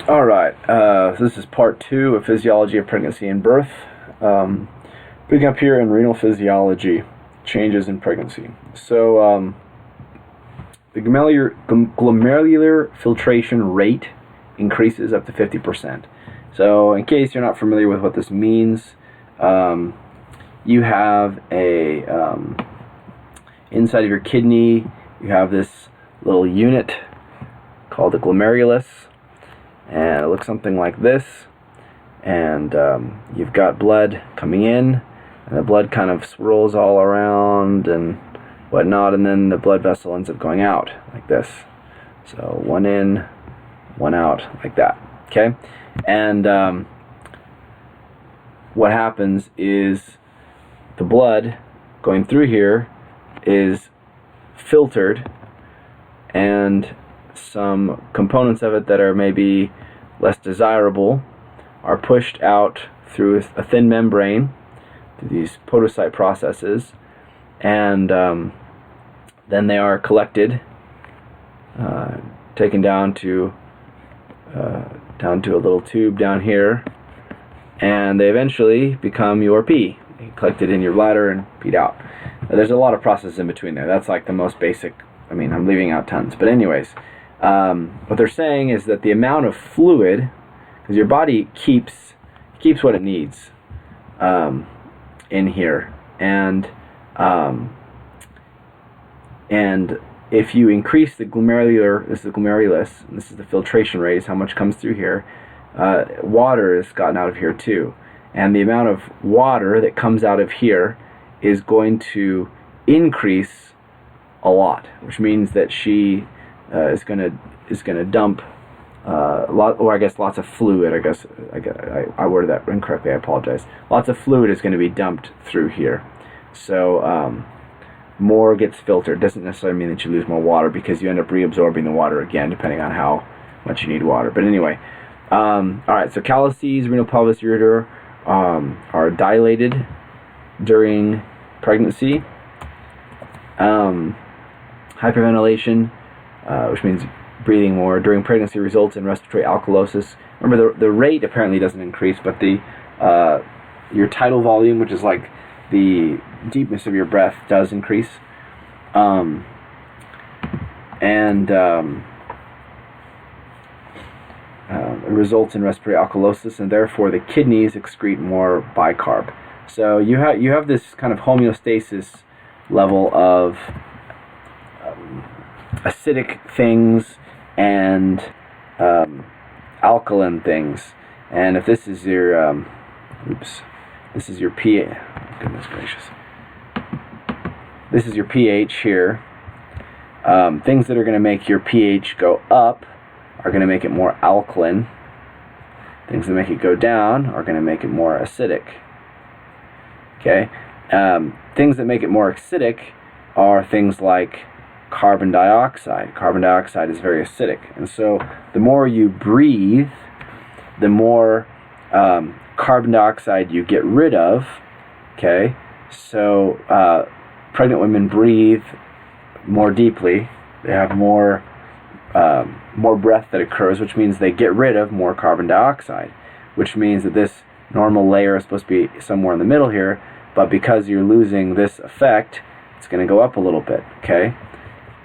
All right, so this is part 2 of Physiology of Pregnancy and Birth. Picking up here in renal physiology, changes in pregnancy. So the glomerular filtration rate increases up to 50%. So in case you're not familiar with what this means, you have a inside of your kidney, you have this little unit called the glomerulus, and it looks something like this. And you've got blood coming in, and the blood kind of swirls all around and whatnot, and then the blood vessel ends up going out like this. So one in, one out, like that. Okay? And what happens is the blood going through here is filtered, and some components of it that are maybe less desirable are pushed out through a thin membrane, through these podocyte processes, and then they are collected, taken down to a little tube down here, and they eventually become your pee, collected in your bladder and peed out. There's a lot of processes in between there. That's like the most basic. I mean, I'm leaving out tons, but anyways, what they're saying is that the amount of fluid, because your body keeps what it needs in here, and if you increase the glomerular, this is the glomerulus, and this is the filtration rate, is how much comes through here. Water is gotten out of here too, and the amount of water that comes out of here is going to increase a lot, which means that she is gonna dump a lot, or I guess lots of fluid. I worded that incorrectly. I apologize. Lots of fluid is going to be dumped through here, so more gets filtered. Doesn't necessarily mean that you lose more water, because you end up reabsorbing the water again, depending on how much you need water. But anyway, all right. So calyces, renal, pelvis, ureter are dilated during pregnancy. Hyperventilation, which means breathing more during pregnancy, results in respiratory alkalosis. Remember, the rate apparently doesn't increase, but the your tidal volume, which is like the deepness of your breath, does increase. It results in respiratory alkalosis, and therefore the kidneys excrete more bicarb. So you have this kind of homeostasis level of acidic things and alkaline things. And if this is your this is your pH. Goodness gracious, this is your pH here. Things that are going to make your pH go up are going to make it more alkaline. Things that make it go down are going to make it more acidic. Okay, things that make it more acidic are things like carbon dioxide. Carbon dioxide is very acidic, and so the more you breathe, the more carbon dioxide you get rid of. Okay, so pregnant women breathe more deeply. They have more breath that occurs, which means they get rid of more carbon dioxide, which means that this normal layer is supposed to be somewhere in the middle here, but because you're losing this effect, it's going to go up a little bit. Okay,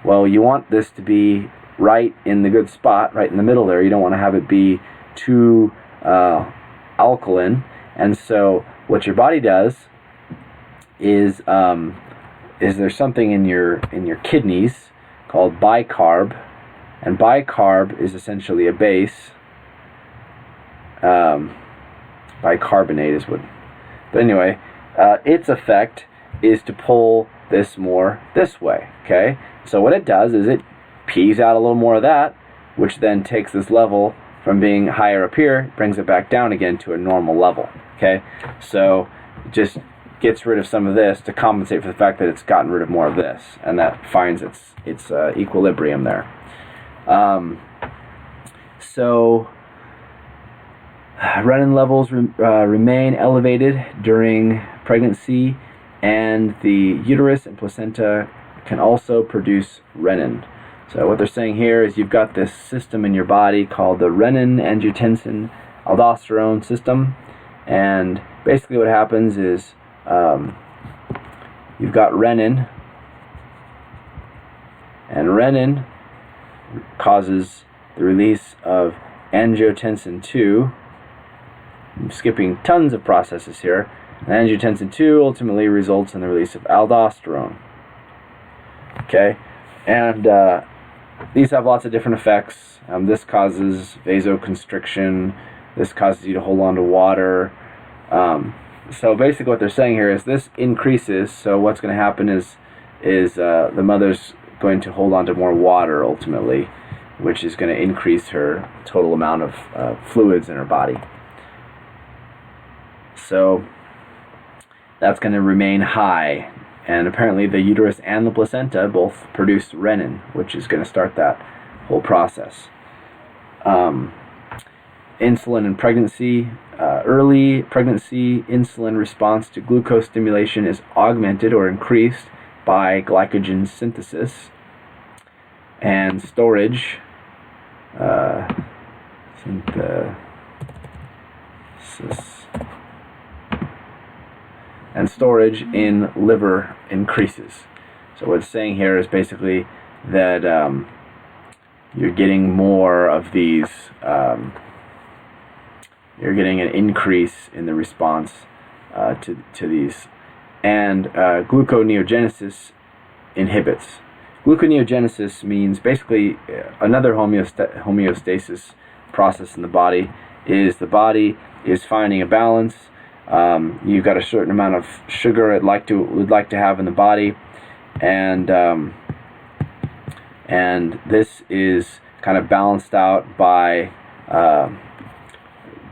well, you want this to be right in the good spot, right in the middle there. You don't want to have it be too alkaline. And so what your body does is there's something in your kidneys called bicarb, and bicarb is essentially a base. Bicarbonate is what. But anyway, its effect is to pull this more this way. Okay, so what it does is it pees out a little more of that, which then takes this level from being higher up here, brings it back down again to a normal level. Okay, so it just gets rid of some of this to compensate for the fact that it's gotten rid of more of this, and that finds its equilibrium there. So renin levels remain elevated during pregnancy, and the uterus and placenta can also produce renin. So what they're saying here is you've got this system in your body called the renin, angiotensin, aldosterone system, and basically what happens is you've got renin, and renin causes the release of angiotensin 2. I'm skipping tons of processes here. And angiotensin 2 ultimately results in the release of aldosterone. Okay, and these have lots of different effects. This causes vasoconstriction. This causes you to hold on to water. So basically what they're saying here is this increases, so what's going to happen is the mother's going to hold on to more water ultimately, which is going to increase her total amount of fluids in her body. So that's going to remain high, and apparently the uterus and the placenta both produce renin, which is going to start that whole process. Insulin in pregnancy. Early pregnancy insulin response to glucose stimulation is augmented or increased by glycogen synthesis and storage. And storage in liver increases. So what it's saying here is basically that you're getting more of these. You're getting an increase in the response to these, and gluconeogenesis inhibits. Gluconeogenesis means basically another homeostasis process in the body. Is the body is finding a balance. You've got a certain amount of sugar would like to have in the body, and this is kind of balanced out by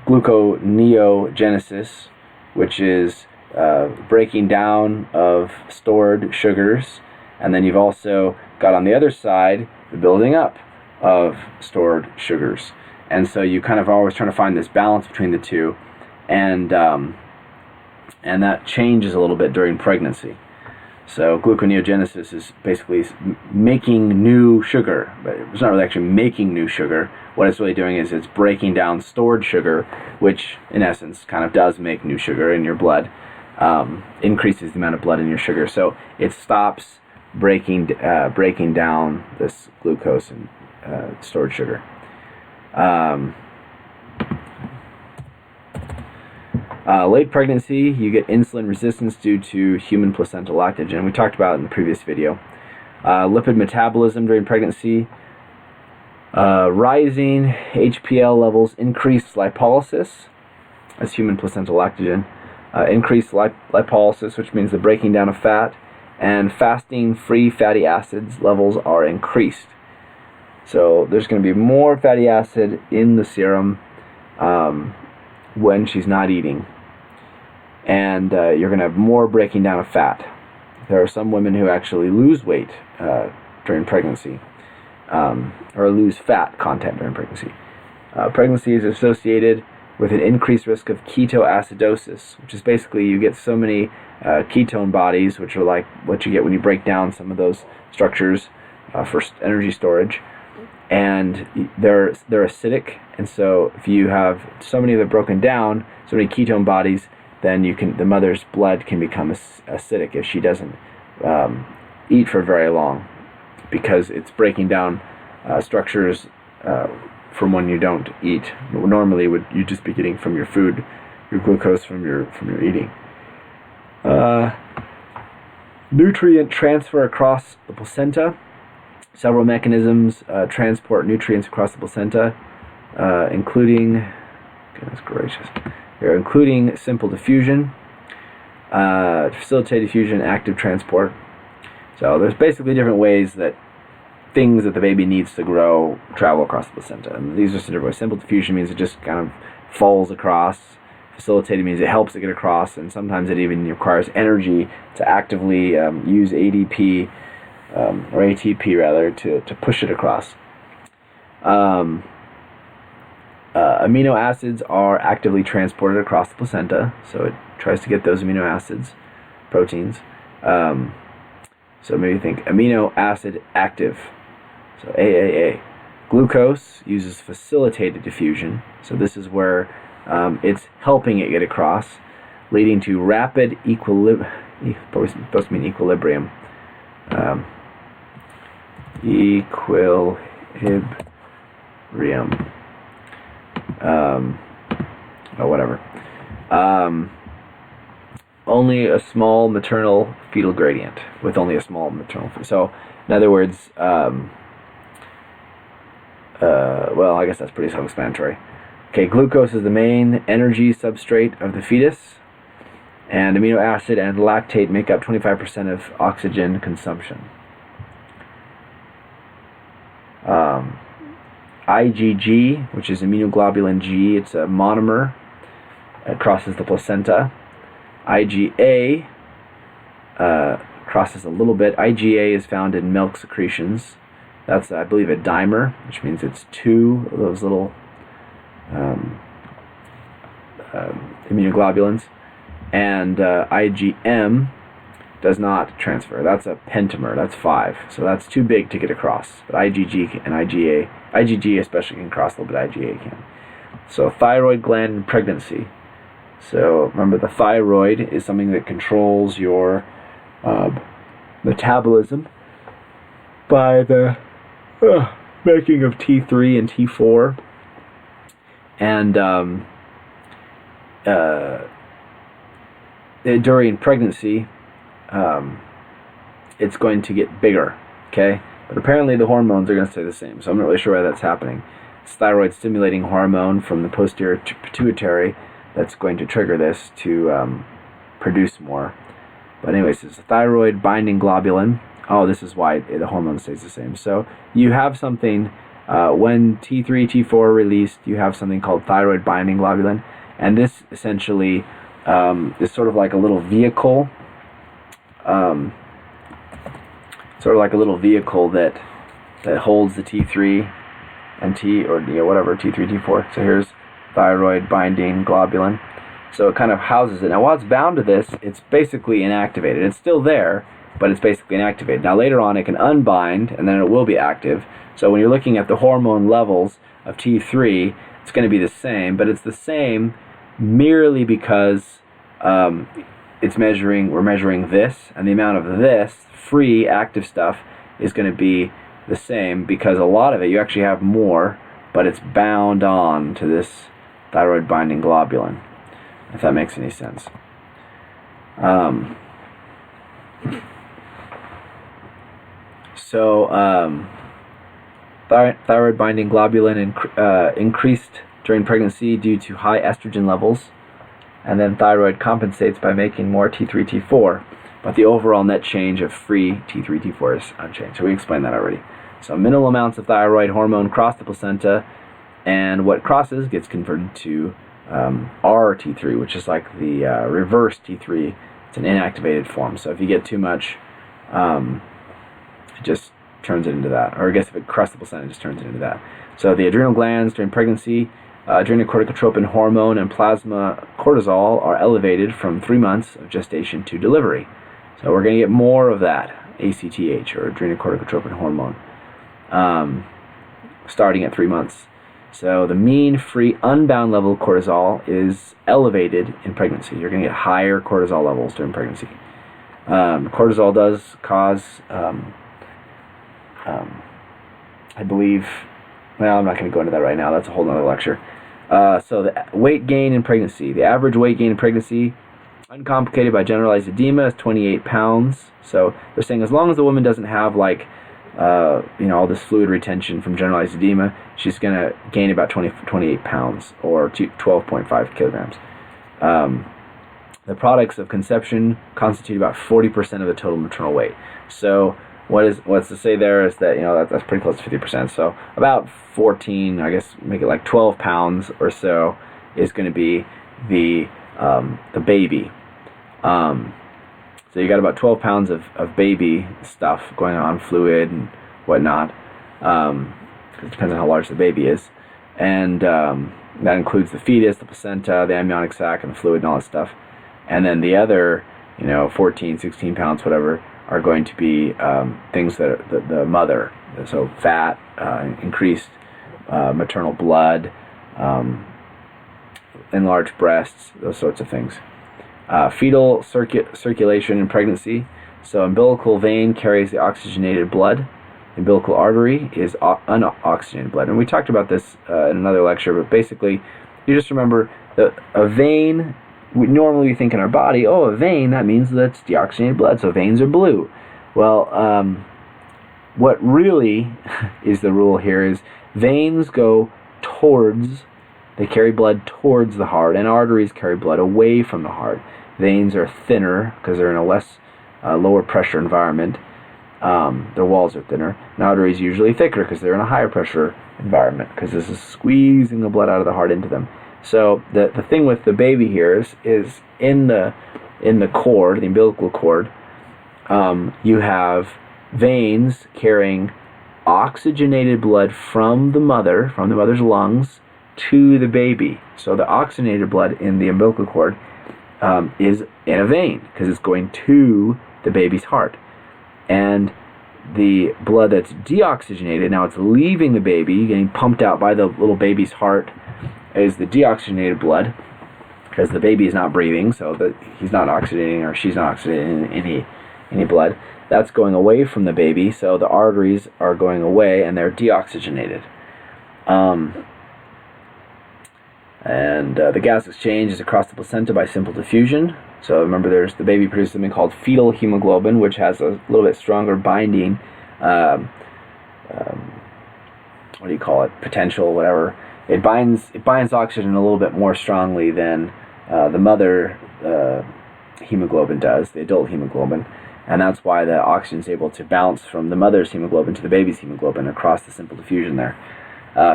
gluconeogenesis, which is breaking down of stored sugars, and then you've also got on the other side the building up of stored sugars, and so you kind of always trying to find this balance between the two, and that changes a little bit during pregnancy. So gluconeogenesis is basically making new sugar, but it's not really actually making new sugar. What it's really doing is it's breaking down stored sugar, which in essence kind of does make new sugar in your blood, increases the amount of blood in your sugar. So it stops breaking down this glucose and stored sugar. Late pregnancy, you get insulin resistance due to human placental lactogen. We talked about it in the previous video. Lipid metabolism during pregnancy. Rising HPL levels increase lipolysis, as human placental lactogen. Increased lipolysis, which means the breaking down of fat, and fasting free fatty acids levels are increased. So there's going to be more fatty acid in the serum when she's not eating, and you're going to have more breaking down of fat. There are some women who actually lose weight during pregnancy, or lose fat content during pregnancy. Pregnancy is associated with an increased risk of ketoacidosis, which is basically you get so many ketone bodies, which are like what you get when you break down some of those structures for energy storage, and they're acidic, and so if you have so many of them broken down, so many ketone bodies, then the mother's blood can become acidic if she doesn't eat for very long, because it's breaking down structures from when you don't eat. Normally, you'd just be getting from your food, your glucose from your eating. Nutrient transfer across the placenta. Several mechanisms transport nutrients across the placenta, including, goodness gracious, including simple diffusion, facilitated diffusion, active transport. So there's basically different ways that things that the baby needs to grow travel across the placenta. And these are some different ways. Simple diffusion means it just kind of falls across. Facilitated means it helps it get across, and sometimes it even requires energy to actively use ADP, or ATP rather, to push it across. Amino acids are actively transported across the placenta, so it tries to get those amino acids, proteins. So maybe think amino acid active. So AAA. Glucose uses facilitated diffusion. So this is where it's helping it get across, leading to rapid equilibrium. Supposed to mean equilibrium. Equilibrium. Whatever. Only a small maternal fetal gradient, with only a small maternal. So, in other words, well, I guess that's pretty self-explanatory. Okay, glucose is the main energy substrate of the fetus, and amino acid and lactate make up 25% of oxygen consumption. IgG, which is immunoglobulin G, it's a monomer. It crosses the placenta. IgA crosses a little bit. IgA is found in milk secretions. That's, I believe, a dimer, which means it's two of those little immunoglobulins. And IgM does not transfer. That's a pentamer. That's 5. So that's too big to get across. But IgG and IgG especially can cross a little bit. IgA can. So thyroid gland in pregnancy. So remember, the thyroid is something that controls your metabolism by the making of T3 and T4. And during pregnancy, it's going to get bigger, okay? But apparently the hormones are going to stay the same, so I'm not really sure why that's happening. It's thyroid stimulating hormone from the posterior pituitary that's going to trigger this to produce more. But anyways, it's a thyroid binding globulin. Oh, this is why the hormone stays the same. So you have something, when T3, T4 are released, you have something called thyroid binding globulin. And this essentially is sort of like a little vehicle, that holds the T3 and whatever, T3, T4. So here's thyroid binding globulin. So it kind of houses it. Now while it's bound to this, it's basically inactivated. It's still there, but it's basically inactivated. Now later on it can unbind, and then it will be active. So when you're looking at the hormone levels of T3, it's going to be the same, but it's the same merely because we're measuring this, and the amount of this free active stuff is going to be the same, because a lot of it, you actually have more, but it's bound on to this thyroid binding globulin, if that makes any sense. Thyroid binding globulin increased during pregnancy due to high estrogen levels, and then thyroid compensates by making more T3, T4, but the overall net change of free T3, T4 is unchanged. So we explained that already. So minimal amounts of thyroid hormone cross the placenta, and what crosses gets converted to RT3, which is like the reverse T3. It's an inactivated form. So if you get too much, it just turns it into that. Or I guess if it crosses the placenta, it just turns it into that. So the adrenal glands during pregnancy, adrenocorticotropin hormone and plasma cortisol are elevated from 3 months of gestation to delivery. So we're going to get more of that, ACTH, or adrenocorticotropin hormone, starting at 3 months. So the mean free unbound level of cortisol is elevated in pregnancy. You're going to get higher cortisol levels during pregnancy. Cortisol does cause, I believe, well, I'm not going to go into that right now. That's a whole other lecture. So the weight gain in pregnancy. The average weight gain in pregnancy, uncomplicated by generalized edema, is 28 pounds. So they're saying as long as the woman doesn't have all this fluid retention from generalized edema, she's going to gain about 28 pounds, or 12.5 kilograms. The products of conception constitute about 40% of the total maternal weight. So what's to say there is that that's pretty close to 50%. So about 14, I guess, make it like 12 pounds or so is going to be the baby. So you got about 12 pounds of baby stuff going on, fluid and whatnot. It depends on how large the baby is. And that includes the fetus, the placenta, the amniotic sac, and the fluid and all that stuff. And then the other, 14, 16 pounds, whatever, are going to be things that are the mother. So fat, increased maternal blood, enlarged breasts, those sorts of things. Fetal circulation in pregnancy. So umbilical vein carries the oxygenated blood. Umbilical artery is unoxygenated blood. And we talked about this in another lecture, but basically, you just remember that a vein, normally we think in our body, oh, a vein, that means that's deoxygenated blood, so veins are blue. Well, what really is the rule here is veins go towards, they carry blood towards the heart, and arteries carry blood away from the heart. Veins are thinner because they're in a lower pressure environment. Their walls are thinner. And arteries usually thicker because they're in a higher pressure environment, because this is squeezing the blood out of the heart into them. So the thing with the baby here is in the cord, the umbilical cord, you have veins carrying oxygenated blood from the mother's lungs to the baby. So the oxygenated blood in the umbilical cord is in a vein because it's going to the baby's heart. And the blood that's deoxygenated, now it's leaving the baby, getting pumped out by the little baby's heart, is the deoxygenated blood, because the baby is not breathing, so that he's not oxygenating or she's not oxygenating any blood. That's going away from the baby, so the arteries are going away and they're deoxygenated. The gas exchange is across the placenta by simple diffusion. So remember, the baby produces something called fetal hemoglobin, which has a little bit stronger binding, potential, whatever. It binds oxygen a little bit more strongly than the mother hemoglobin does, the adult hemoglobin, and that's why the oxygen is able to bounce from the mother's hemoglobin to the baby's hemoglobin across the simple diffusion there.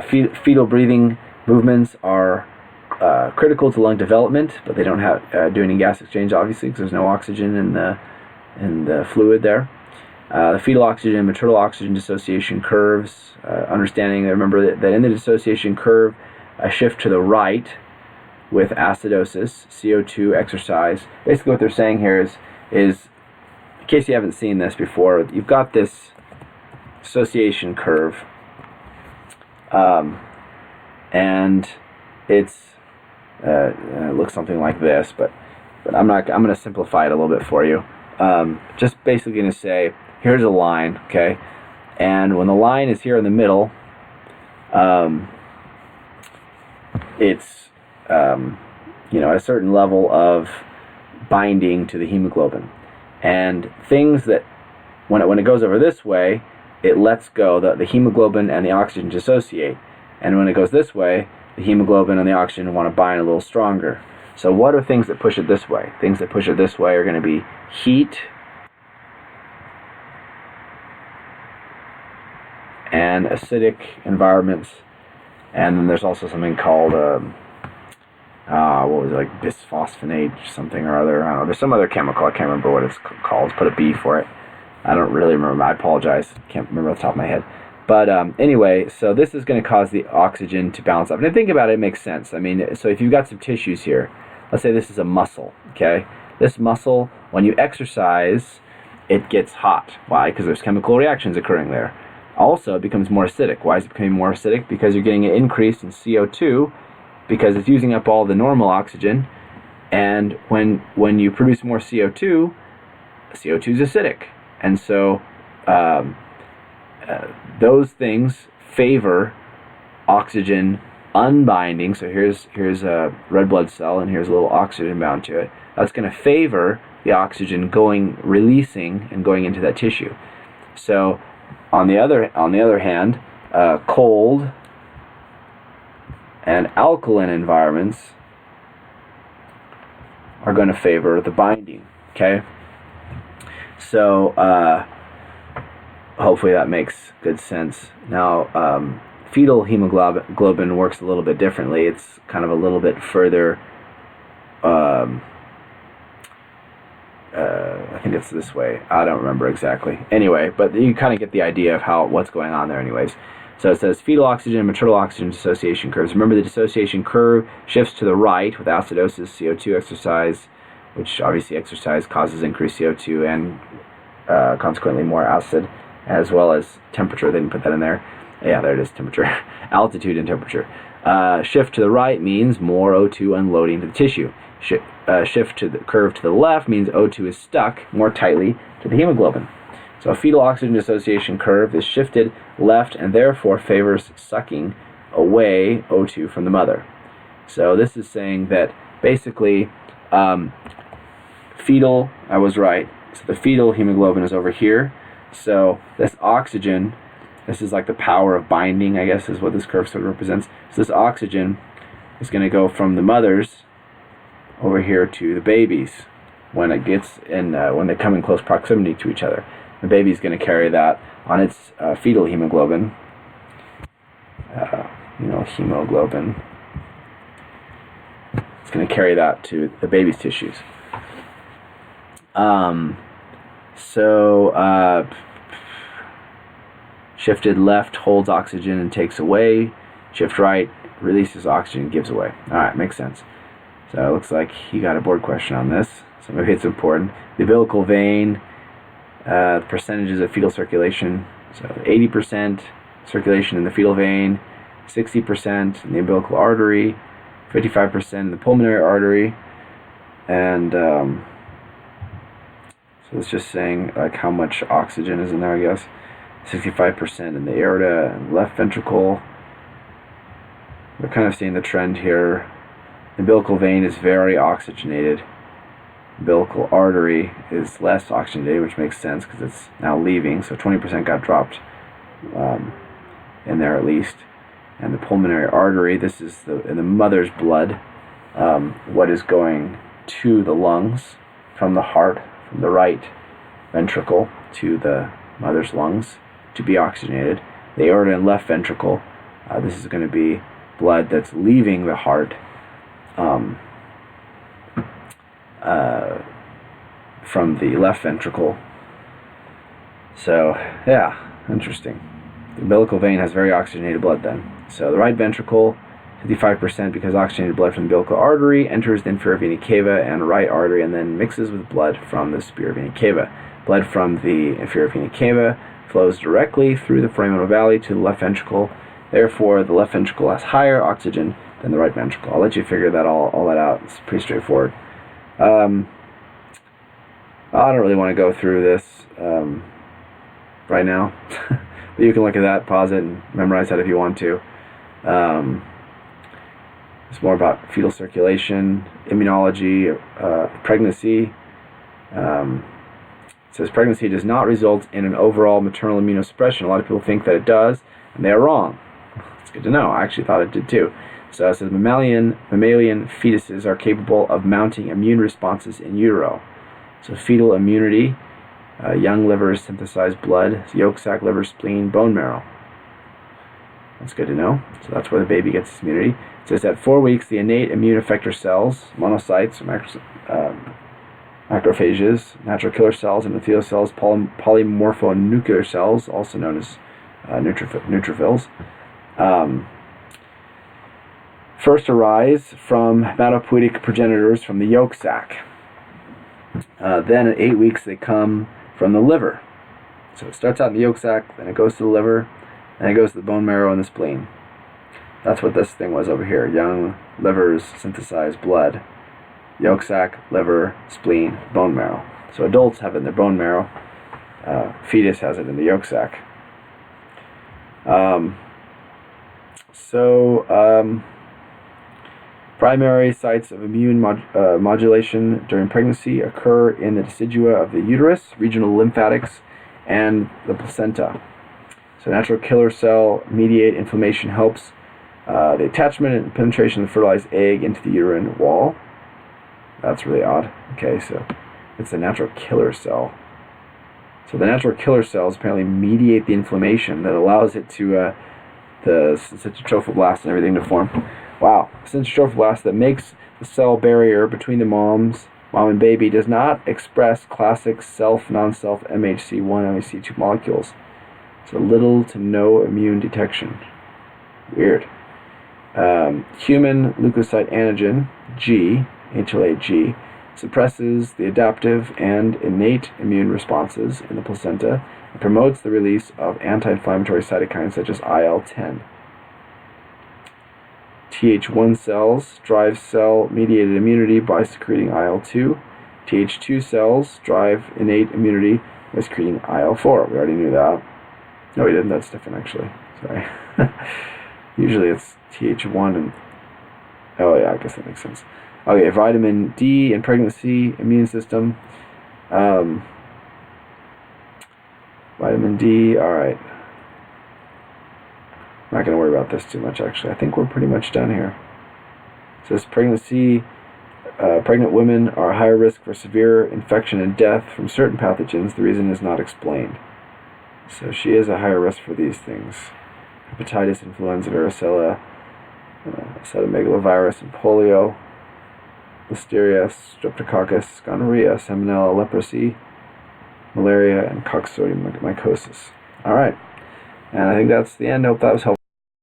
Fetal breathing movements are critical to lung development, but they don't do any gas exchange, obviously, because there's no oxygen in the fluid there. The fetal oxygen and maternal oxygen dissociation curves, understanding, remember that in the dissociation curve, a shift to the right with acidosis, CO2, exercise. Basically what they're saying here is in case you haven't seen this before, you've got this dissociation curve, and it looks something like this, but I'm going to simplify it a little bit for you. Just basically going to say, here's a line, okay? And when the line is here in the middle, it's a certain level of binding to the hemoglobin. And things that, when it goes over this way, it lets go, the hemoglobin and the oxygen dissociate. And when it goes this way, the hemoglobin and the oxygen want to bind a little stronger. So what are things that push it this way? Things that push it this way are going to be heat and acidic environments. And then there's also something called, bisphosphonate something or other. I don't know. There's some other chemical. I can't remember what it's called. Let's put a B for it. I don't really remember. I apologize. Can't remember off the top of my head. But anyway, so this is going to cause the oxygen to bounce up. And think about it, it makes sense. I mean, so if you've got some tissues here, let's say this is a muscle, okay? This muscle, when you exercise, it gets hot. Why? Because there's chemical reactions occurring there. Also, it becomes more acidic. Why is it becoming more acidic? Because you're getting an increase in CO2, because it's using up all the normal oxygen. And when you produce more CO2, CO2 is acidic. And so those things favor oxygen unbinding. So here's a red blood cell, and here's a little oxygen bound to it. That's going to favor the oxygen releasing and going into that tissue. So on the other hand, cold and alkaline environments are going to favor the binding. Okay. So hopefully that makes good sense. Now, fetal hemoglobin works a little bit differently. It's kind of a little bit further. I think it's this way. I don't remember exactly. Anyway, but you kind of get the idea of what's going on there anyways. So it says fetal oxygen and maternal oxygen dissociation curves. Remember, the dissociation curve shifts to the right with acidosis, CO2, exercise, which obviously exercise causes increased CO2 and consequently more acid, as well as temperature. They didn't put that in there. Yeah, there it is, temperature. Altitude and temperature. Shift to the right means more O2 unloading to the tissue. Shift to the curve to the left means O2 is stuck more tightly to the hemoglobin. So a fetal oxygen dissociation curve is shifted left and therefore favors sucking away O2 from the mother. So this is saying that basically fetal, I was right, so the fetal hemoglobin is over here. So this oxygen, this is like the power of binding, I guess is what this curve sort of represents. So this oxygen is going to go from the mothers over here to the babies when it gets in, when they come in close proximity to each other. The baby's going to carry that on its fetal hemoglobin. Hemoglobin. It's going to carry that to the baby's tissues. Shifted left holds oxygen and takes away. Shift right releases oxygen and gives away. Alright, makes sense. So it looks like he got a board question on this. So maybe it's important. The umbilical vein, the percentages of fetal circulation. So 80% circulation in the fetal vein, 60% in the umbilical artery, 55% in the pulmonary artery, and so it's just saying like how much oxygen is in there, I guess. 65% in the aorta and left ventricle. We're kind of seeing the trend here. The umbilical vein is very oxygenated. Umbilical artery is less oxygenated, which makes sense because it's now leaving. So 20% got dropped in there at least. And the pulmonary artery, this is in the mother's blood, what is going to the lungs from the heart, from the right ventricle to the mother's lungs to be oxygenated. The aorta and left ventricle, this is going to be blood that's leaving the heart from the left ventricle. So, yeah, interesting. The umbilical vein has very oxygenated blood then. So the right ventricle, 55%, because oxygenated blood from the umbilical artery enters the inferior vena cava and right artery and then mixes with blood from the superior vena cava. Blood from the inferior vena cava flows directly through the foraminal valley to the left ventricle. Therefore, the left ventricle has higher oxygen than the right ventricle. I'll let you figure that all that out. It's pretty straightforward. I don't really want to go through this right now. But you can look at that, pause it, and memorize that if you want to. It's more about fetal circulation, immunology, pregnancy. It says pregnancy does not result in an overall maternal immunosuppression. A lot of people think that it does, and they are wrong. It's good to know. I actually thought it did too. So it says mammalian fetuses are capable of mounting immune responses in utero. So fetal immunity, young livers synthesize blood, yolk sac, liver, spleen, bone marrow. That's good to know. So that's where the baby gets its immunity. It says at 4 weeks, the innate immune effector cells, monocytes, macrophages, natural killer cells, endothelial cells, polymorphonuclear cells, also known as neutrophils, first arise from hematopoietic progenitors from the yolk sac. Then at 8 weeks, they come from the liver. So it starts out in the yolk sac, then it goes to the liver, and it goes to the bone marrow and the spleen. That's what this thing was over here. Young livers synthesize blood. Yolk sac, liver, spleen, bone marrow. So adults have it in their bone marrow. Fetus has it in the yolk sac. Primary sites of immune modulation during pregnancy occur in the decidua of the uterus, regional lymphatics, and the placenta. So natural killer cell mediate inflammation helps the attachment and penetration of the fertilized egg into the uterine wall. That's really odd. Okay, so it's a natural killer cell. So the natural killer cells apparently mediate the inflammation that allows it to the syncytiotrophoblasts and everything to form. Wow, syncytiotrophoblasts that makes the cell barrier between the mom and baby does not express classic self, non-self MHC1, MHC2 molecules. So little to no immune detection. Weird. Human leukocyte antigen, G, HLA-G, suppresses the adaptive and innate immune responses in the placenta, and promotes the release of anti-inflammatory cytokines such as IL-10. Th1 cells drive cell-mediated immunity by secreting IL-2. Th2 cells drive innate immunity by secreting IL-4. We already knew that. No, we didn't. That's different, actually. Sorry. Usually it's Th1 and... Oh, yeah, I guess that makes sense. Okay, vitamin D in pregnancy, immune system. Vitamin D, alright. I'm not going to worry about this too much, actually. I think we're pretty much done here. It says pregnant women are at higher risk for severe infection and death from certain pathogens. The reason is not explained. So she is a higher risk for these things. Hepatitis, influenza, varicella, cytomegalovirus, and polio, listeria, streptococcus, gonorrhea, salmonella, leprosy, malaria, and coccidioidomycosis. All right. And I think that's the end. I hope that was helpful.